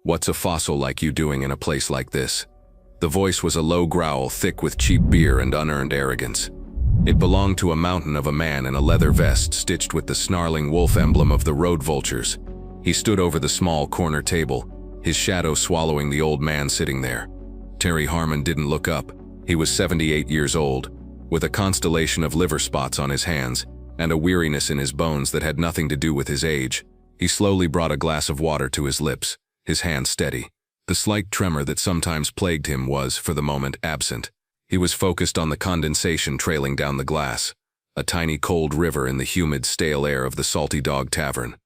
"What's a fossil like you doing in a place like this?" The voice was a low growl thick with cheap beer and unearned arrogance. It belonged to a mountain of a man in a leather vest stitched with the snarling wolf emblem of the road vultures. He stood over the small corner table, his shadow swallowing the old man sitting there. Terry Harmon didn't look up. He was 78 years old, with a constellation of liver spots on his hands and a weariness in his bones that had nothing to do with his age. He slowly brought a glass of water to his lips, his hand steady. The slight tremor that sometimes plagued him was, for the moment, absent. He was focused on the condensation trailing down the glass, a tiny cold river in the humid, stale air of the Salty Dog Tavern.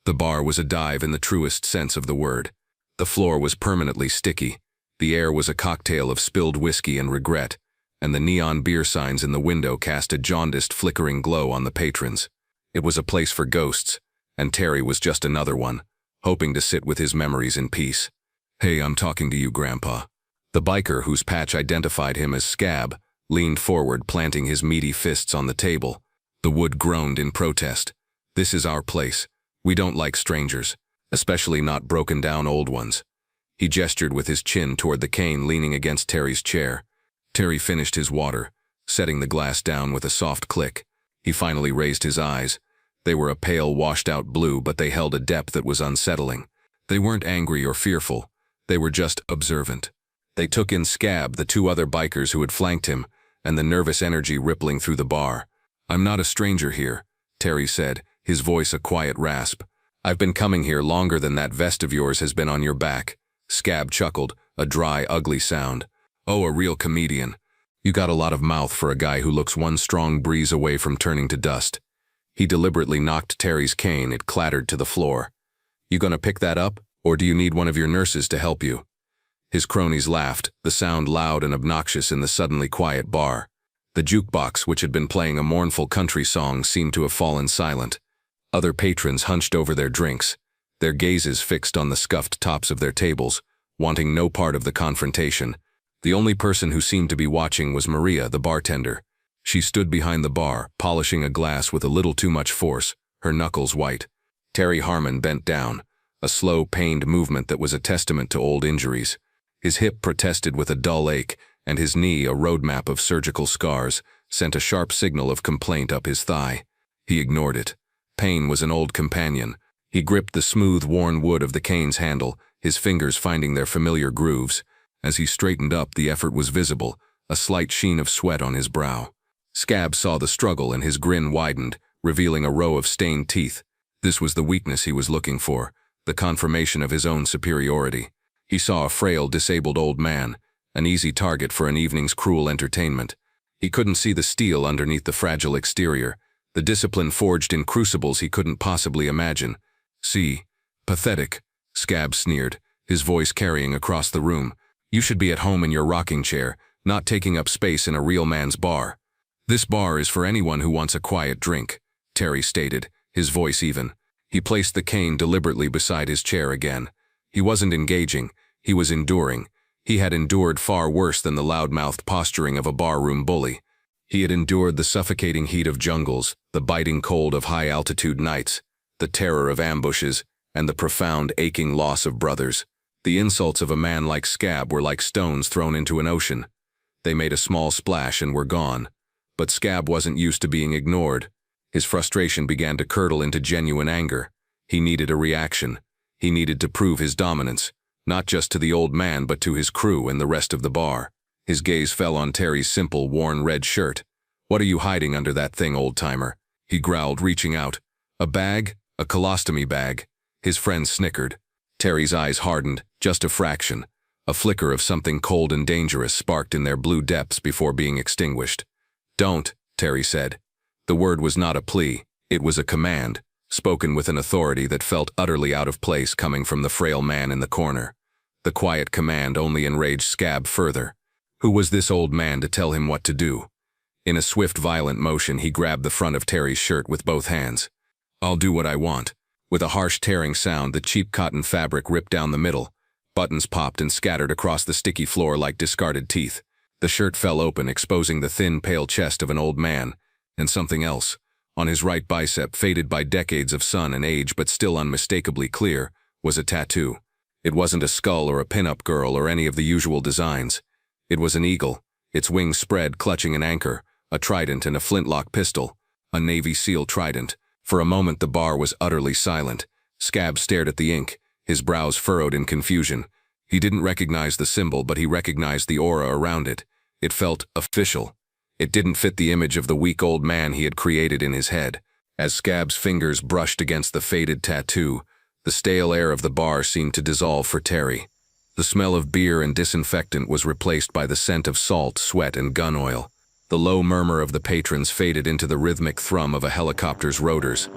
The bar was a dive in the truest sense of the word. The floor was permanently sticky. The air was a cocktail of spilled whiskey and regret, and the neon beer signs in the window cast a jaundiced, flickering glow on the patrons. It was a place for ghosts, and Terry was just another one, hoping to sit with his memories in peace. "Hey, I'm talking to you, Grandpa." The biker, whose patch identified him as Scab, leaned forward, planting his meaty fists on the table. The wood groaned in protest. "This is our place. We don't like strangers, especially not broken-down old ones." He gestured with his chin toward the cane leaning against Terry's chair. Terry finished his water, setting the glass down with a soft click. He finally raised his eyes. They were a pale, washed-out blue, but they held a depth that was unsettling. They weren't angry or fearful. They were just observant. They took in Scab, the two other bikers who had flanked him, and the nervous energy rippling through the bar. "I'm not a stranger here," Terry said, his voice a quiet rasp. "I've been coming here longer than that vest of yours has been on your back." Scab chuckled, a dry, ugly sound. "Oh, a real comedian. You got a lot of mouth for a guy who looks one strong breeze away from turning to dust." He deliberately knocked Terry's cane. It clattered to the floor. "You gonna pick that up, or do you need one of your nurses to help you?" His cronies laughed, the sound loud and obnoxious in the suddenly quiet bar. The jukebox, which had been playing a mournful country song, seemed to have fallen silent. Other patrons hunched over their drinks, their gazes fixed on the scuffed tops of their tables, wanting no part of the confrontation. The only person who seemed to be watching was Maria, the bartender. She stood behind the bar, polishing a glass with a little too much force, her knuckles white. Terry Harmon bent down, a slow, pained movement that was a testament to old injuries. His hip protested with a dull ache, and his knee, a roadmap of surgical scars, sent a sharp signal of complaint up his thigh. He ignored it. Pain was an old companion. He gripped the smooth, worn wood of the cane's handle, his fingers finding their familiar grooves. As he straightened up, the effort was visible, a slight sheen of sweat on his brow. Scab saw the struggle, and his grin widened, revealing a row of stained teeth. This was the weakness he was looking for, the confirmation of his own superiority. He saw a frail, disabled old man, an easy target for an evening's cruel entertainment. He couldn't see the steel underneath the fragile exterior, the discipline forged in crucibles he couldn't possibly imagine. "See, pathetic," Scab sneered, his voice carrying across the room. "You should be at home in your rocking chair, not taking up space in a real man's bar." "This bar is for anyone who wants a quiet drink," Terry stated, his voice even. He placed the cane deliberately beside his chair again. He wasn't engaging, he was enduring. He had endured far worse than the loud-mouthed posturing of a barroom bully. He had endured the suffocating heat of jungles, the biting cold of high-altitude nights, the terror of ambushes, and the profound, aching loss of brothers. The insults of a man like Scab were like stones thrown into an ocean. They made a small splash and were gone. But Scab wasn't used to being ignored. His frustration began to curdle into genuine anger. He needed a reaction. He needed to prove his dominance, not just to the old man but to his crew and the rest of the bar. His gaze fell on Terry's simple, worn red shirt. "What are you hiding under that thing, old-timer?" he growled, reaching out. "A bag? A colostomy bag?" His friend snickered. Terry's eyes hardened, just a fraction. A flicker of something cold and dangerous sparked in their blue depths before being extinguished. "Don't," Terry said. The word was not a plea, it was a command, spoken with an authority that felt utterly out of place coming from the frail man in the corner. The quiet command only enraged Scab further. Who was this old man to tell him what to do? In a swift, violent motion, he grabbed the front of Terry's shirt with both hands. "I'll do what I want." With a harsh tearing sound, the cheap cotton fabric ripped down the middle. Buttons popped and scattered across the sticky floor like discarded teeth. The shirt fell open, exposing the thin, pale chest of an old man, and something else. On his right bicep, faded by decades of sun and age but still unmistakably clear, was a tattoo. It wasn't a skull or a pin-up girl or any of the usual designs. It was an eagle, its wings spread, clutching an anchor, a trident and a flintlock pistol, a Navy SEAL trident. For a moment the bar was utterly silent. Scab stared at the ink, his brows furrowed in confusion. He didn't recognize the symbol, but he recognized the aura around it. It felt official. It didn't fit the image of the weak old man he had created in his head. As Scab's fingers brushed against the faded tattoo, the stale air of the bar seemed to dissolve for Terry. The smell of beer and disinfectant was replaced by the scent of salt, sweat, and gun oil. The low murmur of the patrons faded into the rhythmic thrum of a helicopter's rotors.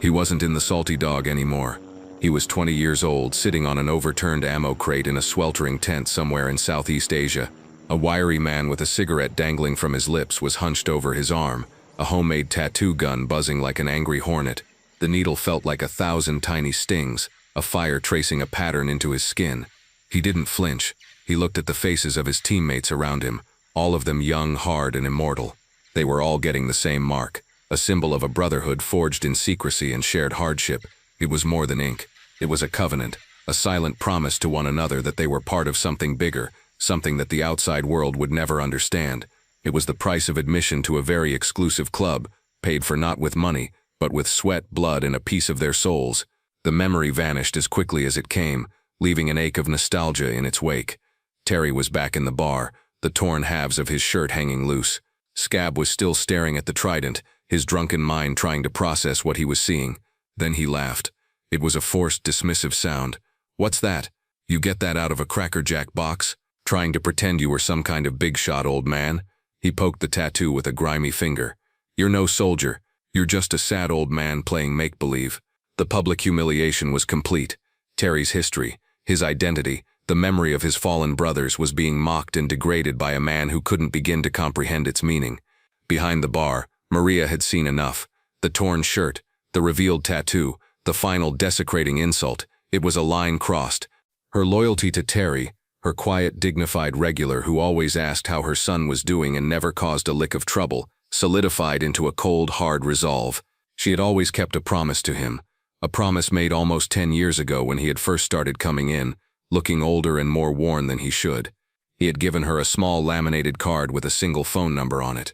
He wasn't in the Salty Dog anymore. He was 20 years old, sitting on an overturned ammo crate in a sweltering tent somewhere in Southeast Asia. A wiry man with a cigarette dangling from his lips was hunched over his arm, a homemade tattoo gun buzzing like an angry hornet. The needle felt like 1,000 tiny stings, a fire tracing a pattern into his skin. He didn't flinch. He looked at the faces of his teammates around him, all of them young, hard, and immortal. They were all getting the same mark, a symbol of a brotherhood forged in secrecy and shared hardship. It was more than ink. It was a covenant, a silent promise to one another that they were part of something bigger, something that the outside world would never understand. It was the price of admission to a very exclusive club, paid for not with money, but with sweat, blood, and a piece of their souls. The memory vanished as quickly as it came, leaving an ache of nostalgia in its wake. Terry was back in the bar, the torn halves of his shirt hanging loose. Scab was still staring at the trident, his drunken mind trying to process what he was seeing. Then he laughed. It was a forced, dismissive sound. "What's that? You get that out of a Cracker Jack box? Trying to pretend you were some kind of big shot, old man?" He poked the tattoo with a grimy finger. "You're no soldier. You're just a sad old man playing make-believe." The public humiliation was complete. Terry's history, his identity, the memory of his fallen brothers was being mocked and degraded by a man who couldn't begin to comprehend its meaning. Behind the bar, Maria had seen enough. The torn shirt, the revealed tattoo, the final desecrating insult. It was a line crossed. Her loyalty to Terry, her quiet, dignified regular who always asked how her son was doing and never caused a lick of trouble, solidified into a cold, hard resolve. She had always kept a promise to him, a promise made almost 10 years ago when he had first started coming in, looking older and more worn than he should. He had given her a small laminated card with a single phone number on it.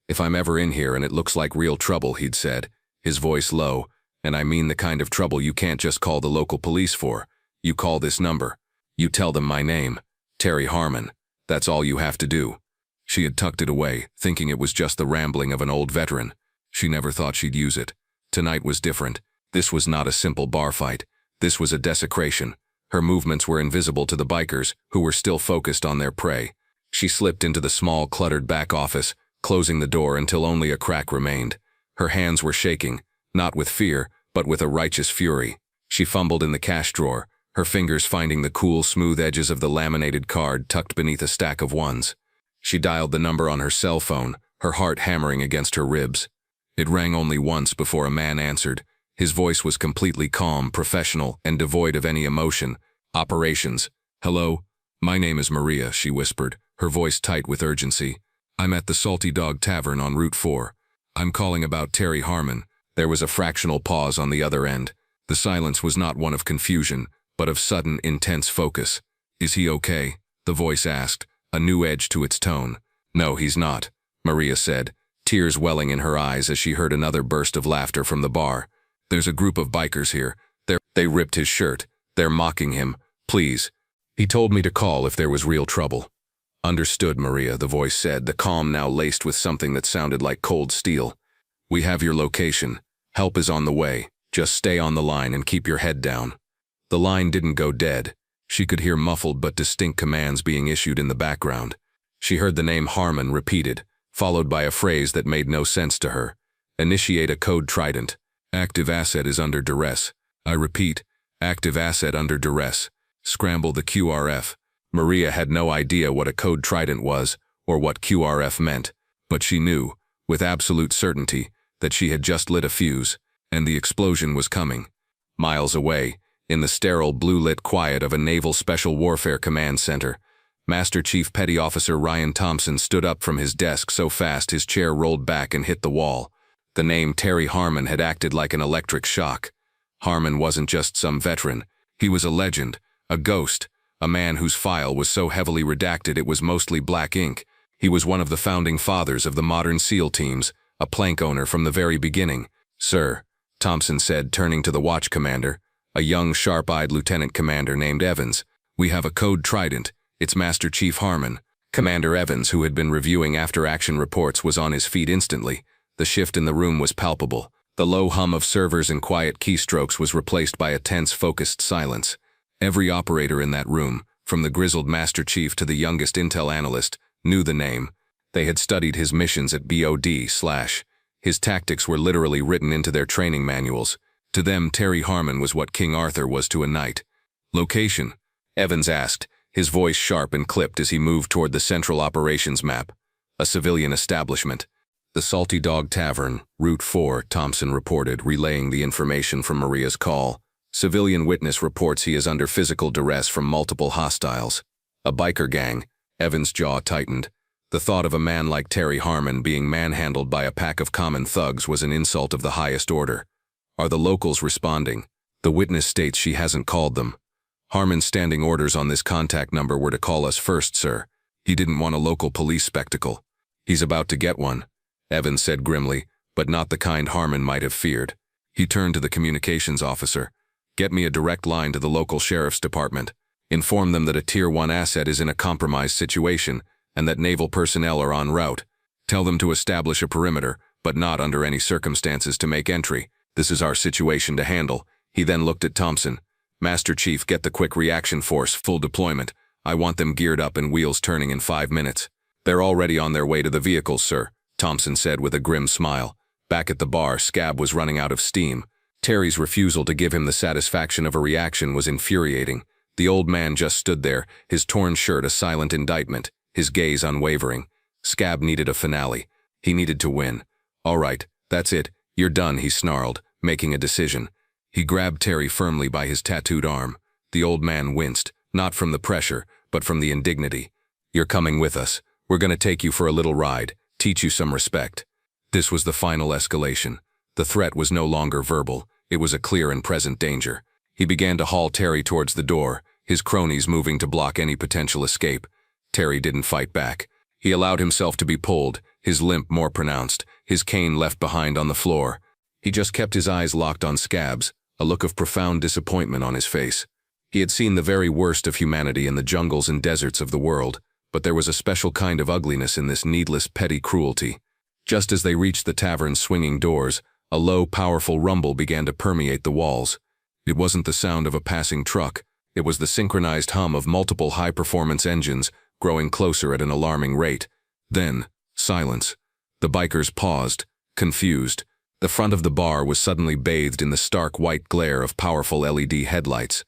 "If I'm ever in here and it looks like real trouble," he'd said, his voice low, "and I mean the kind of trouble you can't just call the local police for. You call this number. You tell them my name, Terry Harmon. That's all you have to do." She had tucked it away, thinking it was just the rambling of an old veteran. She never thought she'd use it. Tonight was different. This was not a simple bar fight. This was a desecration. Her movements were invisible to the bikers, who were still focused on their prey. She slipped into the small, cluttered back office, closing the door until only a crack remained. Her hands were shaking, not with fear, but with a righteous fury. She fumbled in the cash drawer, her fingers finding the cool, smooth edges of the laminated card tucked beneath a stack of ones. She dialed the number on her cell phone, her heart hammering against her ribs. It rang only once before a man answered. His voice was completely calm, professional, and devoid of any emotion. "Operations. Hello? My name is Maria," she whispered, her voice tight with urgency. "I'm at the Salty Dog Tavern on Route 4. I'm calling about Terry Harmon." There was a fractional pause on the other end. The silence was not one of confusion, but of sudden, intense focus. "Is he okay?" the voice asked, a new edge to its tone. "No, he's not," Maria said, tears welling in her eyes as she heard another burst of laughter from the bar. "There's a group of bikers here. They ripped his shirt. They're mocking him. Please. He told me to call if there was real trouble." "Understood, Maria," the voice said, the calm now laced with something that sounded like cold steel. "We have your location. Help is on the way. Just stay on the line and keep your head down." The line didn't go dead. She could hear muffled but distinct commands being issued in the background. She heard the name Harmon repeated, followed by a phrase that made no sense to her. "Initiate a code trident. Active asset is under duress. I repeat, active asset under duress. Scramble the QRF." Maria had no idea what a code trident was or what QRF meant, but she knew, with absolute certainty, that she had just lit a fuse, and the explosion was coming. Miles away, in the sterile blue-lit quiet of a Naval Special Warfare Command Center, Master Chief Petty Officer Ryan Thompson stood up from his desk so fast his chair rolled back and hit the wall. The name Terry Harmon had acted like an electric shock. Harmon wasn't just some veteran. He was a legend, A ghost, a man whose file was so heavily redacted it was mostly black ink. He was one of the founding fathers of the modern SEAL teams, a plank owner from the very beginning. "Sir," Thompson said, turning to the watch commander, a young, sharp-eyed lieutenant commander named Evans. "We have a code Trident. It's Master Chief Harmon." Commander Evans, who had been reviewing after-action reports, was on his feet instantly. The shift in the room was palpable. The low hum of servers and quiet keystrokes was replaced by a tense, focused silence. Every operator in that room, from the grizzled Master Chief to the youngest intel analyst, knew the name. They had studied his missions at BOD/. His tactics were literally written into their training manuals. To them, Terry Harmon was what King Arthur was to a knight. "Location?" Evans asked, his voice sharp and clipped as he moved toward the central operations map. "A civilian establishment." "The Salty Dog Tavern, Route 4, Thompson reported, relaying the information from Maria's call. "Civilian witness reports he is under physical duress from multiple hostiles." "A biker gang." Evans' jaw tightened. The thought of a man like Terry Harmon being manhandled by a pack of common thugs was an insult of the highest order. "Are the locals responding?" "The witness states she hasn't called them." "Harmon's standing orders on this contact number were to call us first, sir. He didn't want a local police spectacle." "He's about to get one," Evans said grimly, but not the kind Harmon might have feared. He turned to the communications officer. "Get me a direct line to the local sheriff's department. Inform them that a Tier 1 asset is in a compromised situation and that naval personnel are en route. Tell them to establish a perimeter, but not under any circumstances to make entry. This is our situation to handle." He then looked at Thompson. "Master Chief, get the quick reaction force, full deployment. I want them geared up and wheels turning in 5 minutes." "They're already on their way to the vehicles, sir," Thompson said with a grim smile. Back at the bar, Scab was running out of steam. Terry's refusal to give him the satisfaction of a reaction was infuriating. The old man just stood there, his torn shirt a silent indictment, his gaze unwavering. Scab needed a finale. He needed to win. "All right, that's it. You're done," he snarled, making a decision. He grabbed Terry firmly by his tattooed arm. The old man winced, not from the pressure, but from the indignity. "You're coming with us. We're going to take you for a little ride, teach you some respect." This was the final escalation. The threat was no longer verbal. It was a clear and present danger. He began to haul Terry towards the door, his cronies moving to block any potential escape. Terry didn't fight back. He allowed himself to be pulled, his limp more pronounced, his cane left behind on the floor. He just kept his eyes locked on Scab's, a look of profound disappointment on his face. He had seen the very worst of humanity in the jungles and deserts of the world, but there was a special kind of ugliness in this needless, petty cruelty. Just as they reached the tavern's swinging doors, a low, powerful rumble began to permeate the walls. It wasn't the sound of a passing truck. It was the synchronized hum of multiple high-performance engines growing closer at an alarming rate. Then, silence. The bikers paused, confused. The front of the bar was suddenly bathed in the stark white glare of powerful LED headlights.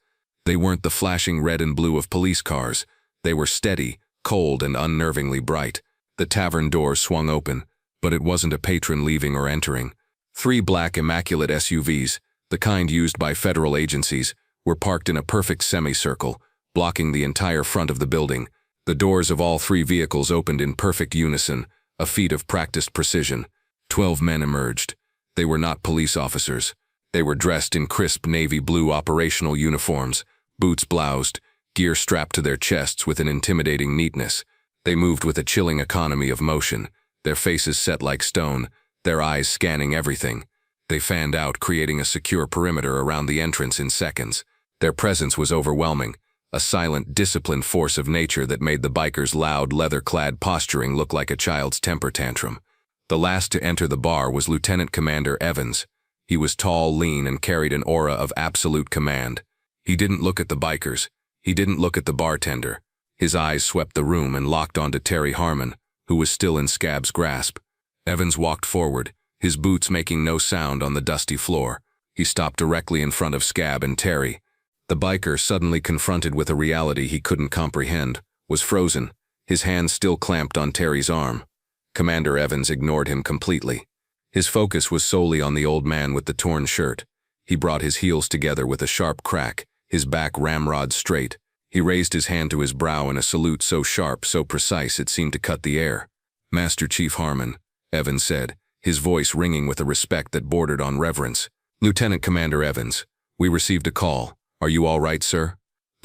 They weren't the flashing red and blue of police cars. They were steady, cold, and unnervingly bright. The tavern door swung open, but it wasn't a patron leaving or entering. 3 black, immaculate SUVs, the kind used by federal agencies, were parked in a perfect semicircle, blocking the entire front of the building. The doors of all 3 vehicles opened in perfect unison, a feat of practiced precision. 12 men emerged. They were not police officers. They were dressed in crisp navy blue operational uniforms, boots bloused, gear strapped to their chests with an intimidating neatness. They moved with a chilling economy of motion, their faces set like stone, their eyes scanning everything. They fanned out, creating a secure perimeter around the entrance in seconds. Their presence was overwhelming, a silent, disciplined force of nature that made the bikers' loud, leather-clad posturing look like a child's temper tantrum. The last to enter the bar was Lieutenant Commander Evans. He was tall, lean, and carried an aura of absolute command. He didn't look at the bikers. He didn't look at the bartender. His eyes swept the room and locked onto Terry Harmon, who was still in Scab's grasp. Evans walked forward, his boots making no sound on the dusty floor. He stopped directly in front of Scab and Terry. The biker, suddenly confronted with a reality he couldn't comprehend, was frozen, his hands still clamped on Terry's arm. Commander Evans ignored him completely. His focus was solely on the old man with the torn shirt. He brought his heels together with a sharp crack, his back ramrod straight. He raised his hand to his brow in a salute so sharp, so precise it seemed to cut the air. "Master Chief Harmon," Evans said, his voice ringing with a respect that bordered on reverence. "Lieutenant Commander Evans, we received a call. Are you all right, sir?"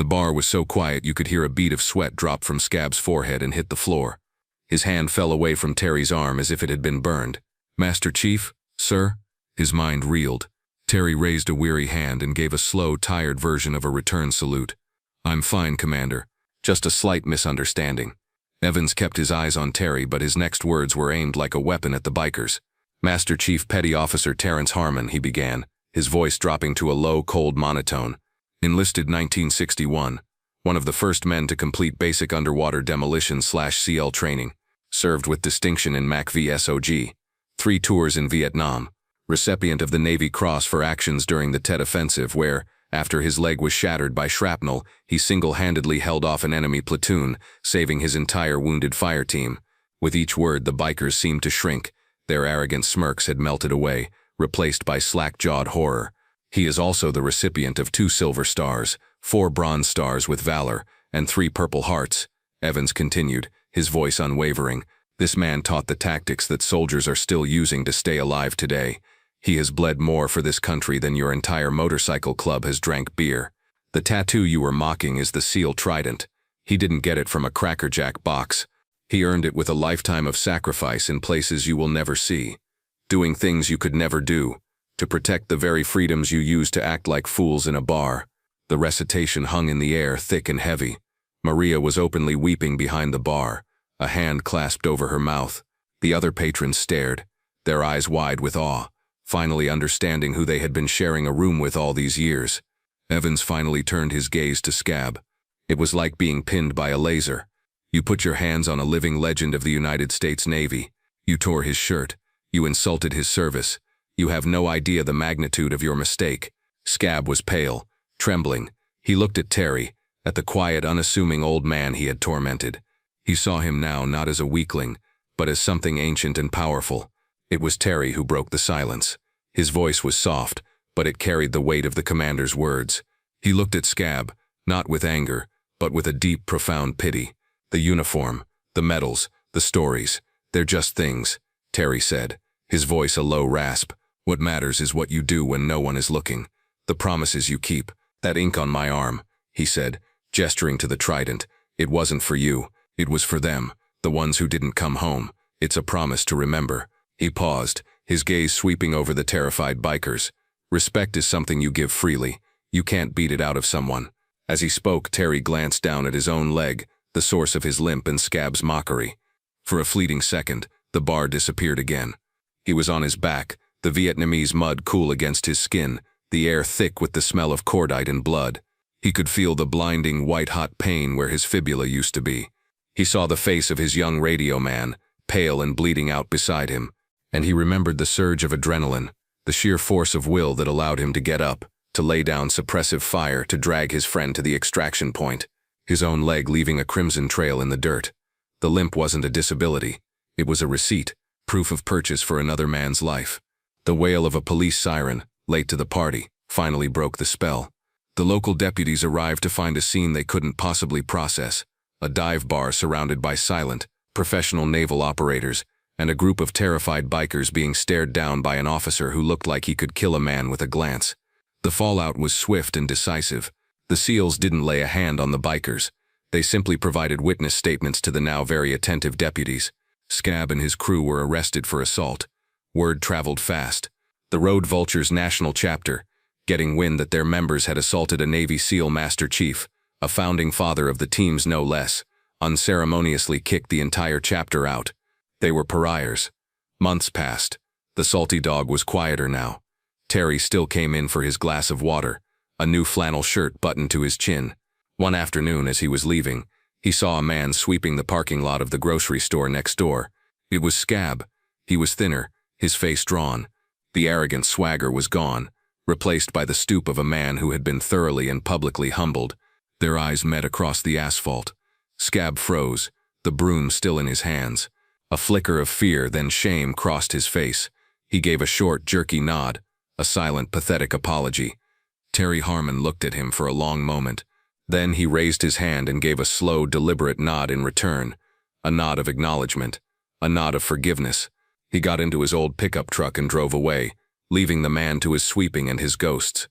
The bar was so quiet you could hear a bead of sweat drop from Scab's forehead and hit the floor. His hand fell away from Terry's arm as if it had been burned. "Master Chief, sir?" His mind reeled. Terry raised a weary hand and gave a slow, tired version of a return salute. "I'm fine, Commander. Just a slight misunderstanding." Evans kept his eyes on Terry, but his next words were aimed like a weapon at the bikers. "Master Chief Petty Officer Terrence Harmon," he began, his voice dropping to a low, cold monotone. "Enlisted 1961. One of the first men to complete basic underwater demolition/CL training. Served with distinction in MAC-VSOG. 3 tours in Vietnam. Recipient of the Navy Cross for actions during the Tet Offensive where, after his leg was shattered by shrapnel, he single-handedly held off an enemy platoon, saving his entire wounded fire team." With each word, the bikers seemed to shrink. Their arrogant smirks had melted away, replaced by slack-jawed horror. "He is also the recipient of 2 silver stars, 4 bronze stars with valor, and 3 purple hearts," Evans continued, his voice unwavering. "This man taught the tactics that soldiers are still using to stay alive today. He has bled more for this country than your entire motorcycle club has drank beer. The tattoo you were mocking is the SEAL Trident. He didn't get it from a Cracker Jack box. He earned it with a lifetime of sacrifice in places you will never see. Doing things you could never do, to protect the very freedoms you used to act like fools in a bar." The recitation hung in the air, thick and heavy. Maria was openly weeping behind the bar, a hand clasped over her mouth. The other patrons stared, their eyes wide with awe, finally understanding who they had been sharing a room with all these years. Evans finally turned his gaze to Scab. It was like being pinned by a laser. "You put your hands on a living legend of the United States Navy. You tore his shirt. You insulted his service. You have no idea the magnitude of your mistake." Scab was pale, trembling. He looked at Terry, at the quiet, unassuming old man he had tormented. He saw him now not as a weakling, but as something ancient and powerful. It was Terry who broke the silence. His voice was soft, but it carried the weight of the commander's words. He looked at Scab, not with anger, but with a deep, profound pity. "The uniform, the medals, the stories, they're just things," Terry said, his voice a low rasp. "What matters is what you do when no one is looking. The promises you keep. That ink on my arm," he said, gesturing to the trident. "It wasn't for you. It was for them, the ones who didn't come home. It's a promise to remember." He paused, his gaze sweeping over the terrified bikers. "Respect is something you give freely. You can't beat it out of someone." As he spoke, Terry glanced down at his own leg, the source of his limp and Scab's mockery. For a fleeting second, the bar disappeared again. He was on his back, the Vietnamese mud cool against his skin, the air thick with the smell of cordite and blood. He could feel the blinding, white-hot pain where his fibula used to be. He saw the face of his young radio man, pale and bleeding out beside him, and he remembered the surge of adrenaline, the sheer force of will that allowed him to get up, to lay down suppressive fire, to drag his friend to the extraction point, his own leg leaving a crimson trail in the dirt. The limp wasn't a disability. It was a receipt, proof of purchase for another man's life. The wail of a police siren, late to the party, finally broke the spell. The local deputies arrived to find a scene they couldn't possibly process. A dive bar surrounded by silent, professional naval operators, and a group of terrified bikers being stared down by an officer who looked like he could kill a man with a glance. The fallout was swift and decisive. The SEALs didn't lay a hand on the bikers. They simply provided witness statements to the now very attentive deputies. Scab and his crew were arrested for assault. Word traveled fast. The Road Vultures National Chapter, getting wind that their members had assaulted a Navy SEAL Master Chief, a founding father of the teams no less, unceremoniously kicked the entire chapter out. They were pariahs. Months passed. The salty dog was quieter now. Terry still came in for his glass of water, a new flannel shirt buttoned to his chin. One afternoon as he was leaving, he saw a man sweeping the parking lot of the grocery store next door. It was Scab. He was thinner, his face drawn. The arrogant swagger was gone, replaced by the stoop of a man who had been thoroughly and publicly humbled. Their eyes met across the asphalt. Scab froze, the broom still in his hands. A flicker of fear, then shame, crossed his face. He gave a short, jerky nod, a silent, pathetic apology. Terry Harmon looked at him for a long moment. Then he raised his hand and gave a slow, deliberate nod in return. A nod of acknowledgement, a nod of forgiveness. He got into his old pickup truck and drove away, leaving the man to his sweeping and his ghosts.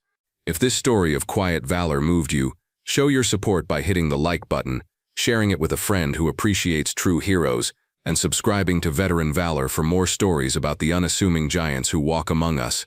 If this story of quiet valor moved you, Show your support by hitting the like button, sharing it with a friend who appreciates true heroes, and subscribing to Veteran Valor for more stories about the unassuming giants who walk among us.